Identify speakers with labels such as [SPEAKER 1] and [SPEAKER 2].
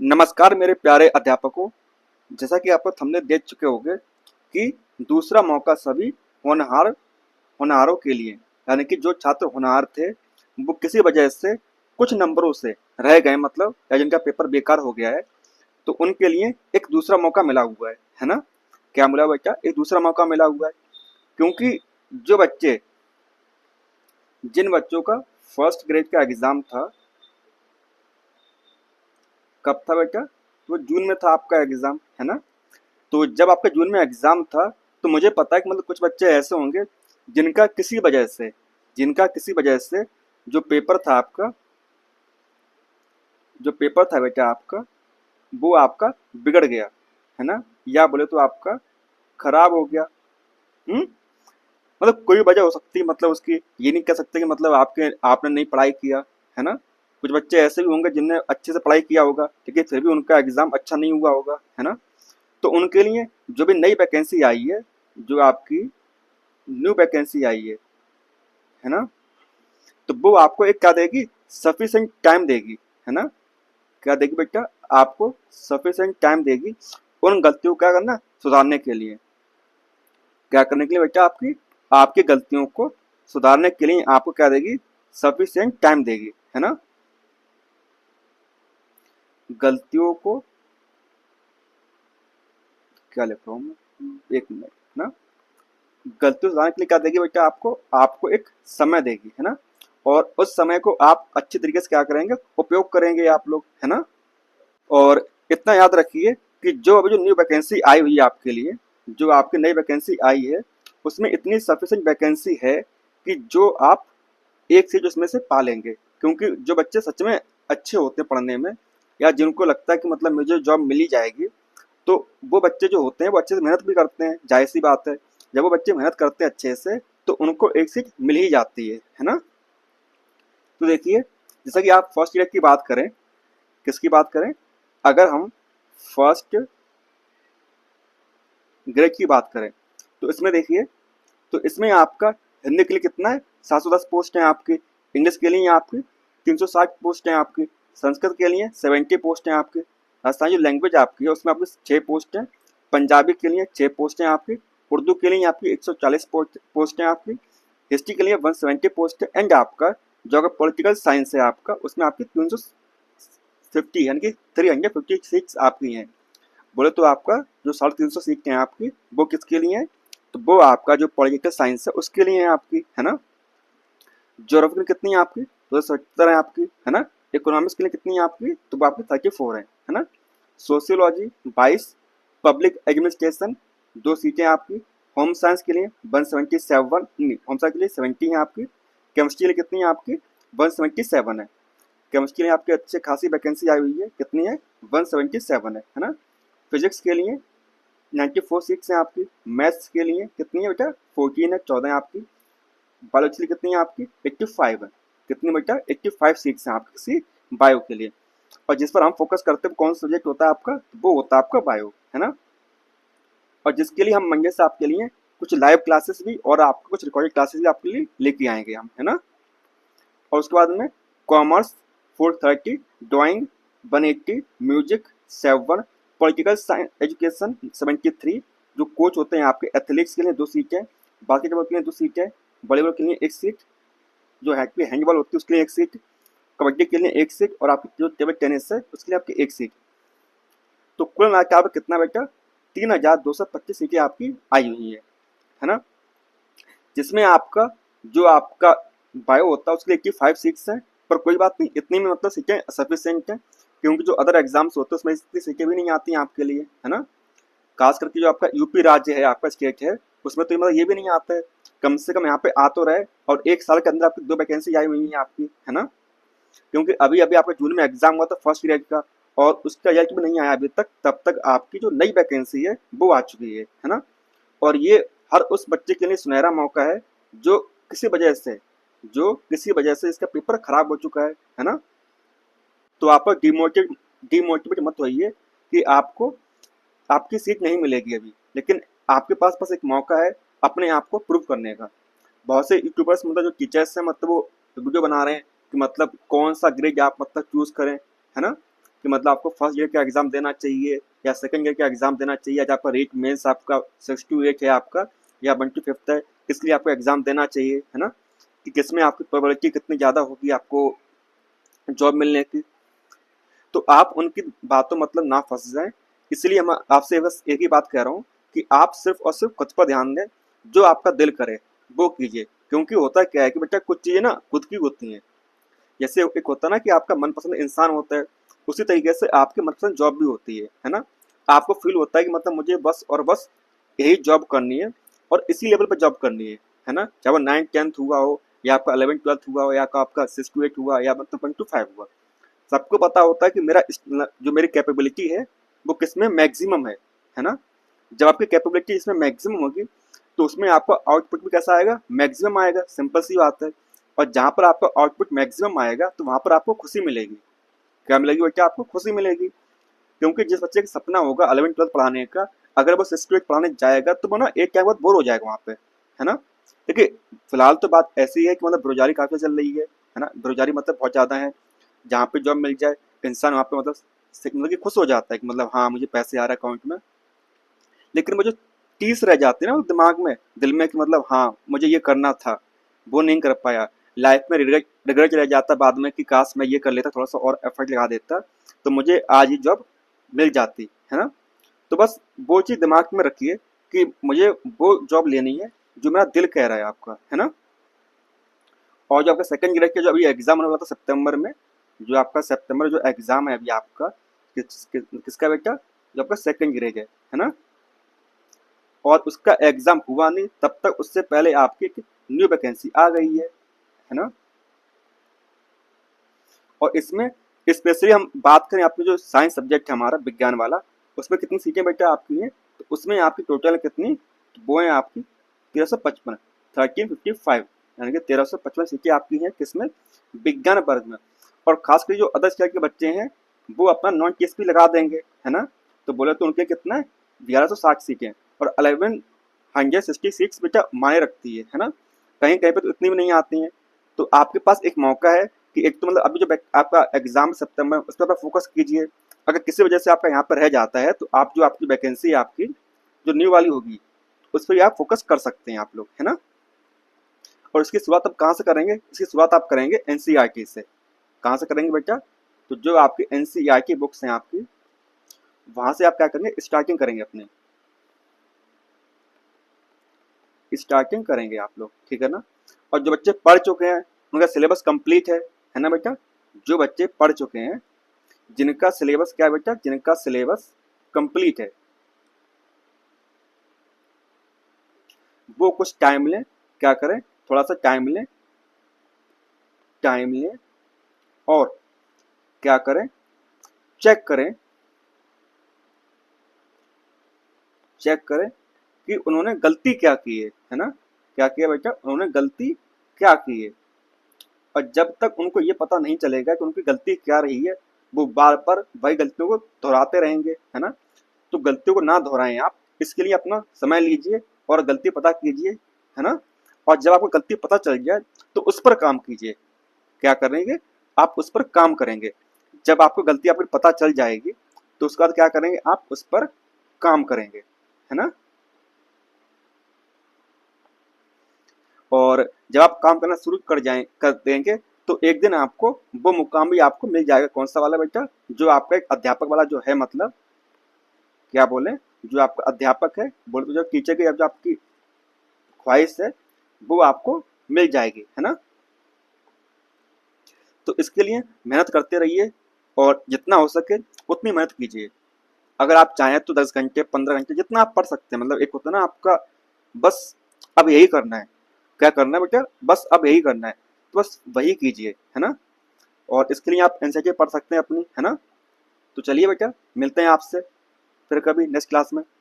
[SPEAKER 1] नमस्कार मेरे प्यारे अध्यापकों। जैसा कि आप हमने देख चुके होंगे कि दूसरा मौका सभी होनहार होनहारों के लिए, यानी कि जो छात्र होनहार थे वो किसी वजह से कुछ नंबरों से रह गए, मतलब या जिनका पेपर बेकार हो गया है, तो उनके लिए एक दूसरा मौका मिला हुआ है ना। क्या मिला हुआ है? क्या एक दूसरा मौका मिला हुआ है? क्योंकि जो बच्चे जिन बच्चों का फर्स्ट ग्रेड का एग्जाम था, कब था बेटा? तो जून में था आपका एग्जाम, है ना। तो जब आपका जून में एग्जाम था, तो मुझे पता है कि मतलब कुछ बच्चे ऐसे होंगे जिनका किसी वजह से जिनका किसी वजह से जो पेपर था आपका जो पेपर था बेटा आपका, वो आपका बिगड़ गया, है ना। या बोले तो आपका खराब हो गया। मतलब कोई वजह हो सकती है, मतलब उसकी ये नहीं कह सकते कि मतलब आपने नहीं पढ़ाई किया, है ना। कुछ बच्चे ऐसे भी होंगे जिनने अच्छे से पढ़ाई किया होगा, लेकिन फिर भी उनका एग्जाम अच्छा नहीं हुआ होगा, है ना। तो उनके लिए जो भी नई वैकेंसी आई है, जो आपकी न्यू वैकेंसी आई है ना, तो वो आपको एक क्या देगी? सफिशिएंट टाइम देगी, है ना। क्या देगी बेटा? आपको सफिशिएंट टाइम देगी उन गलतियों को क्या करना, सुधारने के लिए। क्या करने के लिए बेटा? आपकी आपकी गलतियों को सुधारने के लिए आपको क्या देगी? सफिशिएंट टाइम देगी, है ना। गलतियों को क्या लिख रहा हूँ मैं, एक मिनट ना। गलतियों सुधारने के लिए क्या देगी बेटा? आपको आपको एक समय देगी, है ना। और उस समय को आप अच्छे तरीके से क्या करेंगे? उपयोग करेंगे आप लोग, है ना। और इतना याद रखिए कि जो अभी जो न्यू वैकेंसी आई हुई है आपके लिए, जो आपकी नई वैकेंसी आई है, उसमें इतनी सफिशिएंट वैकेंसी है कि जो आप एक सीट उसमें से पा लेंगे। क्योंकि जो बच्चे सच में अच्छे होते हैं पढ़ने में, या जिनको लगता है कि मतलब मुझे जॉब मिल ही जाएगी, तो वो बच्चे जो होते हैं वो अच्छे से मेहनत भी करते हैं, जाहिर सी बात है। जब वो बच्चे मेहनत करते हैं अच्छे से, तो उनको एक सीट मिल ही जाती है ना। तो देखिए, जैसा कि आप फर्स्ट ईयर की बात करें, किसकी बात करें? अगर हम फर्स्ट ग्रेड की बात करें, तो इसमें देखिए, तो इसमें आपका हिंदी के लिए कितना है? 710 पोस्ट हैं आपकी। इंग्लिश के लिए आपकी 360 पोस्ट हैं आपकी। संस्कृत के लिए 70 पोस्ट हैं आपकी। राजस्थानी जो लैंग्वेज आपकी है उसमें आपकी 6 पोस्ट हैं। पंजाबी के लिए 6 पोस्ट हैं आपकी। उर्दू के लिए आपकी 140 पोस्ट हैं आपकी। हिस्ट्री के लिए 170 पोस्ट है। एंड आपका जो अगर पॉलिटिकल साइंस है आपका, उसमें आपकी 350 यानी कि 356 आपकी हैं। बोले तो आपका जो 350 सीटें हैं आपकी, वो किसके लिए है? तो वो आपका जो पॉलिटिकल साइंस है उसके लिए है आपकी, है ना। ज्योग्राफी में कितनी है आपकी? तो 70 है आपकी, है ना। इकोनॉमिक्स के लिए कितनी है आपकी? तो वो आपकी 34 है ना। सोशियोलॉजी 22। पब्लिक एडमिनिस्ट्रेशन 2 सीटें आपकी। होम साइंस के लिए 177, नहीं, होम साइंस के लिए 70 है आपकी। केमिस्ट्री के लिए कितनी है आपकी? 177 है। केमिस्ट्री में आपकी अच्छी खासी वैकेंसी आई हुई है, कितनी है? 177 है ना। फिजिक्स के लिए 94 सीट्स हैं आपकी। मैथ्स के लिए कितनी है बेटा? 14 है, 14 है आपकी। बायोलॉजी के लिए कितनी है आपकी? 85 है। कितनी बेटा? 85 सीट्स हैं आपकी किसी बायो के लिए। और जिस पर हम फोकस करते हैं कौन सा सब्जेक्ट होता है आपका? वो होता है आपका बायो, है ना। और जिसके लिए हम मंडे से आपके लिए कुछ लाइव क्लासेस भी और आपको कुछ रिकॉर्डेड क्लासेस भी आपके लिए लेके आएंगे हम, है ना। और उसके बाद में commerce 430, drawing 180, music 7, political science education 73। जो कोच होते हैं आपके एथलेटिक्स के लिए 2 सीटें, बास्केटबॉल के लिए 2 सीटें, वॉलीबॉल के लिए 1 सीट, जो हैंडबॉल होती है उसके लिए 1 सीट, कबड्डी के लिए 1 सीट, और आपकी जो टेबल टेनिस है उसके लिए आपकी 1 सीट। तो कुल मिलाकर आपका कितना बेटा? 3225 सीटें आपकी आई हुई है ना। जिसमें आपका जो आपका बायो होता है उसके लिए 85 सीट्स हैं। पर कोई बात नहीं, इतनी में मतलब सीटें सफिशियंट हैं, क्योंकि जो अदर एग्जाम्स होते हैं उसमें इतनी सीटें भी नहीं आती हैं आपके लिए, है ना। खास करके जो आपका यूपी राज्य है, आपका स्टेट है, उसमें तो मतलब ये भी नहीं आता है। कम से कम यहाँ पे आ तो रहे, और 1 साल के अंदर आपकी 2 वैकेंसी आई हुई है आपकी, है ना। क्योंकि अभी अभी आपका जून में एग्जाम हुआ था फर्स्ट ग्रेड का, और उसका रिजल्ट भी नहीं आया अभी तक, तब तक आपकी जो नई वैकेंसी है वो आ चुकी है ना। और ये हर उस बच्चे के लिए सुनहरा मौका है जो किसी वजह से इसका पेपर खराब हो चुका है ना। तो आप डिमोटिवेट मत होइए कि आपको आपकी सीट नहीं मिलेगी अभी, लेकिन आपके पास बस एक मौका है अपने आप को प्रूव करने का। बहुत से यूट्यूबर्स, मतलब जो टीचर्स हैं, मतलब वो वीडियो बना रहे हैं कि मतलब कौन सा ग्रेड आप मतलब चूज करें, है ना। कि मतलब आपको फर्स्ट ईयर का एग्जाम देना चाहिए या सेकंड ईयर का एग्जाम देना चाहिए, या आपका रेट मेंस आपका 6 to 8 है आपका या 1 to 5 है, किस लिए आपको एग्जाम देना चाहिए, है ना, कि किसमें आपकी प्रोबेबिलिटी कितनी ज़्यादा होगी आपको जॉब मिलने की। तो आप उनकी बातों मतलब ना फंस जाएं, इसलिए मैं आपसे बस एक ही बात कह रहा हूँ कि आप सिर्फ और सिर्फ खुद पर ध्यान दें, जो आपका दिल करे वो कीजिए। क्योंकि होता क्या है कि बेटा कुछ चीज़ें ना खुद की होती हैं, जैसे एक होता है ना कि आपका मनपसंद इंसान होता है, उसी तरीके से आपकी मनपसंद जॉब भी होती है ना। आपको फील होता है कि मतलब मुझे बस और बस यही जॉब करनी है और इसी लेवल पर जॉब करनी है ना, चाहे वो 9th-10th हुआ हो या आपका 11th-12th हुआ हो या आपका 6 to 8 हुआ या मतलब 1 to 5 हुआ। सबको पता होता है कि मेरा जो मेरी कैपेबिलिटी है वो किस में मैक्सिमम है ना। जब आपकी कैपेबिलिटी इसमें मैक्सिमम होगी तो उसमें आपका आउटपुट भी कैसा आएगा, मैक्सिमम आएगा, सिंपल सी बात है। और जहाँ पर आपका आउटपुट मैक्सिमम आएगा तो वहाँ पर आपको खुशी मिलेगी। क्या मिलेगी बेटा, आपको खुशी मिलेगी। क्योंकि जिस बच्चे का सपना होगा 11th-12th पढ़ाने का, अगर वो 6 to 8 पढ़ाने जाएगा तो वो ना एक टाइम बाद बोर हो जाएगा वहाँ पे, है ना। देखिए फिलहाल तो बात ऐसी है कि मतलब बेरोजगारी काफी चल रही है ना, बेरोजगारी मतलब बहुत ज्यादा है। जहाँ पे जॉब मिल जाए इंसान वहाँ पे मतलब कि खुश हो जाता है कि मतलब हाँ मुझे पैसे आ रहा है अकाउंट में। लेकिन वो जो टीस रह जाती है ना दिमाग में, दिल में, कि मतलब हाँ मुझे ये करना था, वो नहीं कर पाया। लाइफ में रिग्रेट रिग्रेट रह जाता बाद में कि काश मैं ये कर लेता, थोड़ा सा और एफर्ट लगा देता तो मुझे आज ही जॉब मिल जाती, है ना। तो बस वो चीज़ दिमाग में रखिए कि मुझे वो जॉब लेनी है जो मेरा दिल कह रहा है आपका, है ना। और जो आपका सेकंड ग्रेड का जो अभी एग्जाम होने वाला था सितंबर में, जो आपका सितंबर जो एग्जाम है अभी आपका किसका बेटा, जो आपका सेकंड ग्रेड है ना। और उसका एग्जाम हुआ नहीं तब तक उससे पहले आपकी एक न्यू वैकेंसी आ गई है ना। और इसमें स्पेशली हम बात करें आपके जो साइंस सब्जेक्ट है हमारा विज्ञान वाला, उसमें कितनी सीटें बेटा आपकी हैं, तो उसमें आपकी टोटल कितनी, तो वो है आपकी 1355, 1355, यानी कि 1355 सीटें आपकी हैं किसमें, विज्ञान वर्ग में। और खासकर जो अदर स्टेट के बच्चे हैं वो अपना नॉन टीएसपी लगा देंगे, है ना। तो बोले तो उनके कितना है 1160 सीटें, और 1166 बेटा मायने रखती है ना। कहीं कहीं पे तो इतनी भी नहीं आती हैं। तो आपके पास एक मौका है कि एक तो मतलब अभी जो आपका एग्जाम सितंबर उस पर फोकस कीजिए। अगर किसी वजह से आपका यहाँ पर रह जाता है तो आप जो आपकी वैकेंसी है आपकी जो न्यू वाली होगी उस पर आप फोकस कर सकते हैं आप लोग, है ना। और इसकी शुरुआत अब कहाँ से करेंगे, इसकी शुरुआत आप करेंगे एनसीईआरटी से। कहाँ से करेंगे बेटा, तो जो आपकी एनसीईआरटी बुक्स हैं आपकी, वहां से आप क्या करेंगे, स्टार्टिंग करेंगे अपने, स्टार्टिंग करेंगे आप लोग, ठीक है ना। और जो बच्चे पढ़ चुके हैं उनका सिलेबस कंप्लीट है ना बेटा। जो बच्चे पढ़ चुके हैं जिनका सिलेबस क्या है बेटा, जिनका सिलेबस कंप्लीट है वो कुछ टाइम लें, क्या करें, थोड़ा सा टाइम लें, टाइम लें और क्या करें, चेक करें, चेक करें कि उन्होंने गलती क्या की है ना। क्या किया बेटा, उन्होंने गलती क्या की है। और जब तक उनको ये पता नहीं चलेगा कि उनकी गलती क्या रही है, वो बार बार वही गलतियों को दोहराते रहेंगे, है ना। तो गलतियों को ना दोहराएं आप, इसके लिए अपना समय लीजिए और गलती पता कीजिए, है ना। और जब आपको गलती पता चल जाए तो उस पर काम कीजिए। क्या करेंगे, आप उस पर काम करेंगे। जब आपको गलती आपको पता चल जाएगी तो उसके बाद क्या करेंगे, आप उस पर काम करेंगे, है ना। और जब आप काम करना शुरू कर देंगे तो एक दिन आपको वो मुकाम भी आपको मिल जाएगा। कौन सा वाला बेटा, जो आपका एक अध्यापक वाला जो है, मतलब क्या बोले, जो आपका अध्यापक है, बोले तो जो टीचर की जो आपकी ख्वाहिश है वो आपको मिल जाएगी, है ना। तो इसके लिए मेहनत करते रहिए और जितना हो सके उतनी मेहनत कीजिए। अगर आप चाहें तो 10 घंटे 15 घंटे जितना आप पढ़ सकते हैं, मतलब एक होता है ना आपका, बस अब यही करना है, क्या करना है बेटा, बस अब यही करना है, तो बस वही कीजिए, है ना। और इसके लिए आप एनसीईआरटी पढ़ सकते हैं अपनी, है ना। तो चलिए बेटा मिलते हैं आपसे फिर कभी नेक्स्ट क्लास में।